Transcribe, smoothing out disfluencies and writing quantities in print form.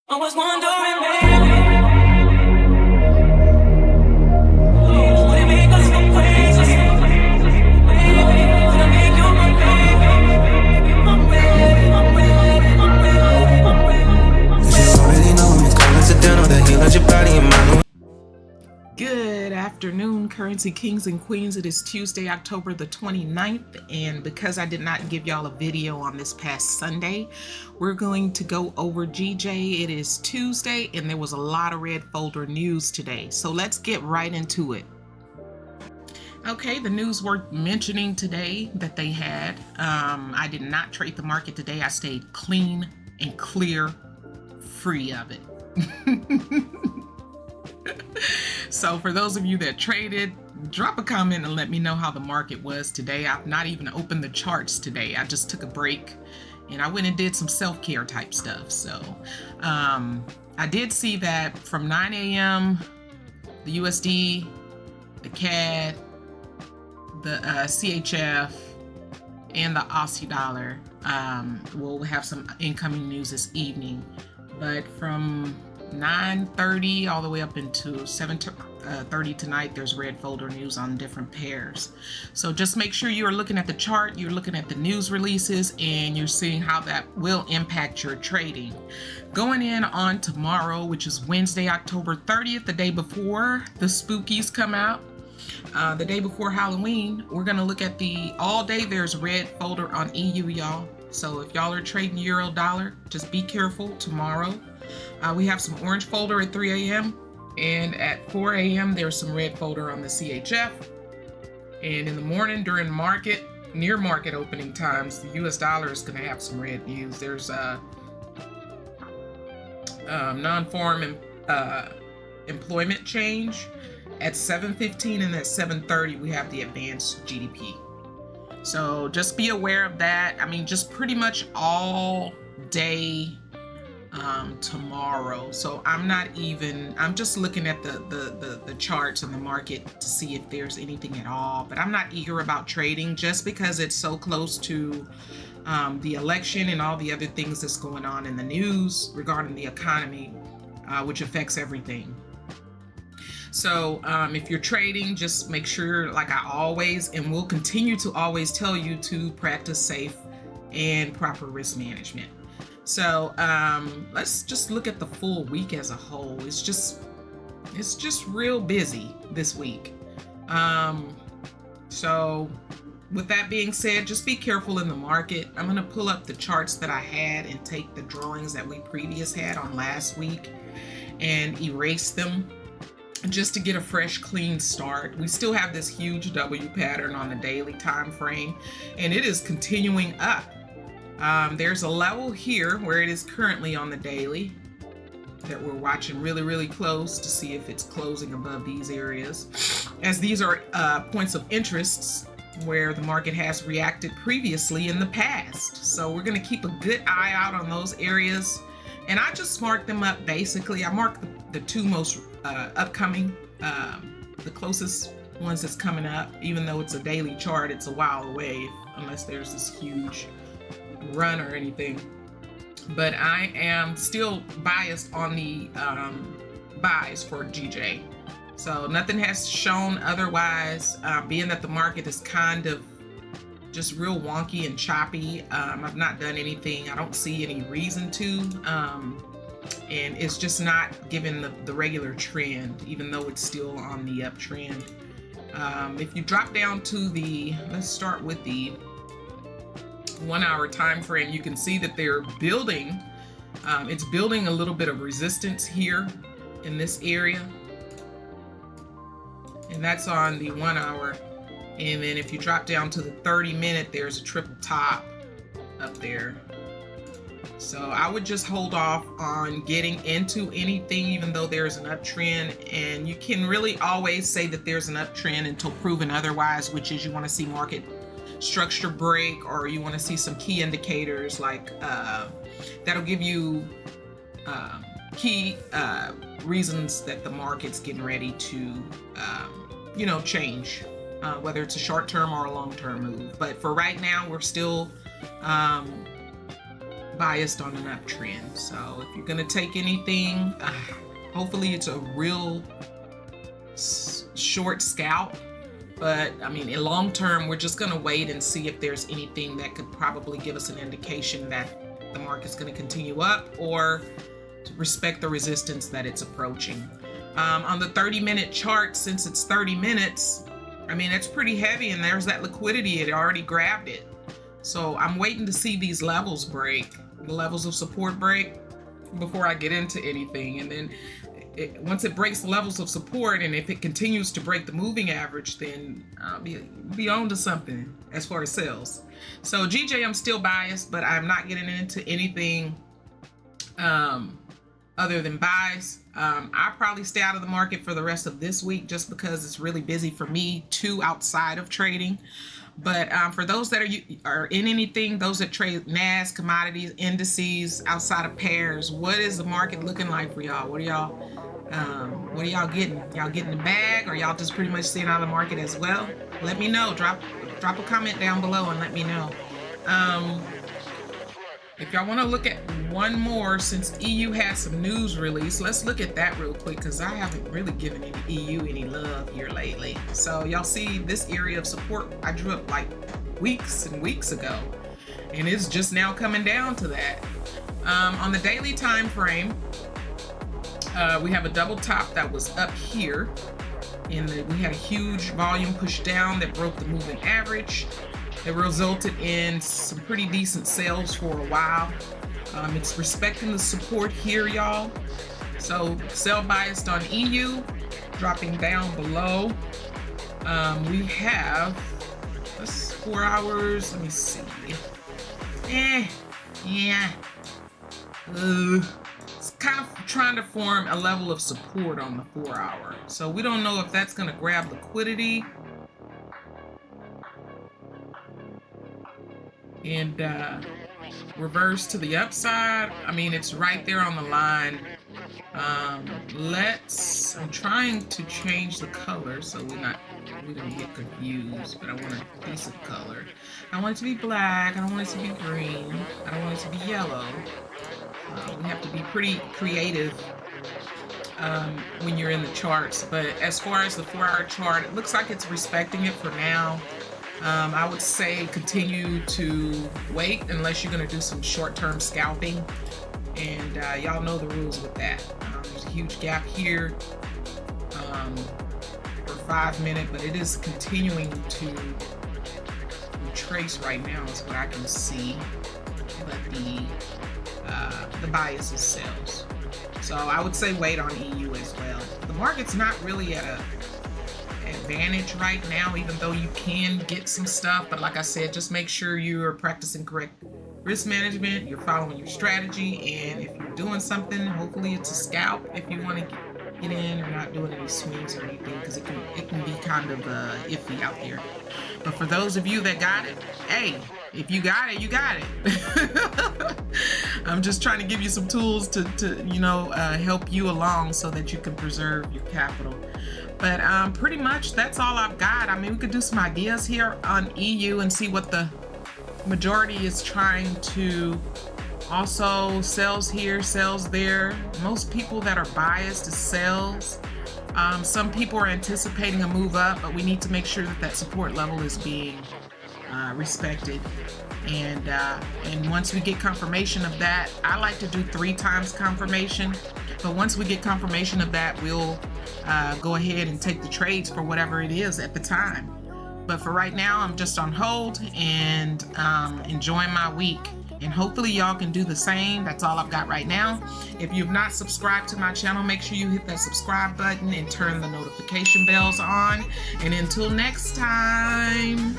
I was wondering, baby, would it make us go crazy? Baby, would I make you my baby? I'm ready, I'm ready, I'm ready, I'm ready, I'm Cause you ready. already know it's cold incidental that heal out your body and mind. Good afternoon, Currency Kings and Queens. It is Tuesday, October the 29th, and because I did not give y'all a video on this past Sunday, we're going to go over GJ. It is Tuesday, and there was a lot of red folder news today, so let's get right into it. Okay, the news worth mentioning today that they had. I did not trade the market today. I stayed clean and clear, free of it. So for those of you that traded, drop a comment and let me know how the market was today. I've not even opened the charts today. I just took a break and I went and did some self-care type stuff. So I did see that from 9 a.m., the USD, the CAD, the CHF, and the Aussie dollar will have some incoming news this evening. But from 9:30 all the way up into 7:30 tonight, there's red folder news on different pairs. So just make sure you're looking at the chart, you're looking at the news releases, and you're seeing how that will impact your trading. Going in on tomorrow, which is Wednesday, October 30th, the day before the spookies come out, the day before Halloween, we're going to look at the all day. There's red folder on EU, y'all. So if y'all are trading euro dollar, just be careful tomorrow. We have some orange folder at 3 a.m. and at 4 a.m. there's some red folder on the CHF. And in the morning during market, near market opening times, the US dollar is going to have some red news. There's non-farm employment change at 7:15, and at 7:30 we have the advanced GDP. So just be aware of that. I mean, just pretty much all day tomorrow. So I'm just looking at the charts and the market to see if there's anything at all. But I'm not eager about trading just because it's so close to the election and all the other things that's going on in the news regarding the economy, which affects everything. So if you're trading, just make sure, like I always and will continue to always tell you, to practice safe and proper risk management. So let's just look at the full week as a whole. It's just real busy this week. So with that being said, just be careful in the market. I'm going to pull up the charts that I had and take the drawings that we previously had on last week and erase them, just to get a fresh, clean start. We still have this huge W pattern on the daily time frame, and it is continuing up. There's a level here where it is currently on the daily that we're watching really, really close to see if it's closing above these areas, as these are points of interest where the market has reacted previously in the past. So we're going to keep a good eye out on those areas, and I just marked them up. Basically, I marked the two most upcoming, the closest ones that's coming up. Even though it's a daily chart, it's a while away unless there's this huge run or anything. But I am still biased on the buys for GJ. So nothing has shown otherwise, being that the market is kind of just real wonky and choppy. I've not done anything. I don't see any reason to. And it's just not given the regular trend, even though it's still on the uptrend. If you drop down to let's start with the 1 hour time frame, you can see that they're building. It's building a little bit of resistance here in this area, and that's on the 1 hour. And then if you drop down to the 30-minute, there's a triple top up there. So I would just hold off on getting into anything, even though there's an uptrend. And you can really always say that there's an uptrend until proven otherwise, which is you want to see market structure break, or you want to see some key indicators like that'll give you key reasons that the market's getting ready to change, whether it's a short-term or a long-term move. But for right now, we're still biased on an uptrend. So if you're going to take anything, hopefully it's a real short scalp. But I mean, in long term, we're just going to wait and see if there's anything that could probably give us an indication that the market's going to continue up or to respect the resistance that it's approaching. On the 30-minute chart, since it's 30 minutes, I mean, it's pretty heavy, and there's that liquidity. It already grabbed it. So I'm waiting to see these levels break, the levels of support break, before I get into anything. And then once it breaks the levels of support, and if it continues to break the moving average, then I'll be on to something as far as sales. So GJ, I'm still biased, but I'm not getting into anything other than buys. I'll probably stay out of the market for the rest of this week just because it's really busy for me too outside of trading. But for those that are in anything, those that trade NAS, commodities, indices, outside of pairs, what is the market looking like for y'all? What are y'all getting? Y'all getting the bag, or y'all just pretty much staying out of the market as well? Let me know. Drop a comment down below and let me know. If y'all want to look at one more, since EU has some news release, let's look at that real quick, because I haven't really given any EU any love here lately. So y'all see this area of support I drew up like weeks and weeks ago, and it's just now coming down to that. On the daily time frame, we have a double top that was up here, and we had a huge volume push down that broke the moving average. It resulted in some pretty decent sales for a while. It's respecting the support here, y'all. So sell biased on EU, dropping down below. We have, that's 4 hours. Let me see. Yeah. It's kind of trying to form a level of support on the 4 hour. So we don't know if that's going to grab liquidity and reverse to the upside. I mean, it's right there on the line. I'm trying to change the color so we don't get confused, but I want a decent color. I want it to be black. I don't want it to be green. I don't want it to be yellow. We have to be pretty creative when you're in the charts. But as far as the 4 hour chart, it looks like it's respecting it for now. I would say continue to wait unless you're going to do some short-term scalping, and y'all know the rules with that. There's a huge gap here for 5 minutes, but it is continuing to retrace right now is what I can see, but the bias is sales. So I would say wait on EU as well. The market's not really at a advantage right now, even though you can get some stuff, but like I said, just make sure you're practicing correct risk management, you're following your strategy, and if you're doing something, hopefully it's a scalp if you want to get in, or not doing any swings or anything, because it can be kind of iffy out there. But for those of you that got it, hey, if you got it, you got it. I'm just trying to give you some tools to help you along so that you can preserve your capital. But pretty much that's all I've got. I mean, we could do some ideas here on EU and see what the majority is trying to. Also, sells here, sells there. Most people that are biased is sells. Some people are anticipating a move up, but we need to make sure that support level is being respected. And once we get confirmation of that, I like to do 3 times confirmation. But once we get confirmation of that, we'll go ahead and take the trades for whatever it is at the time. But for right now, I'm just on hold and enjoying my week. And hopefully y'all can do the same. That's all I've got right now. If you've not subscribed to my channel, make sure you hit that subscribe button and turn the notification bells on. And until next time.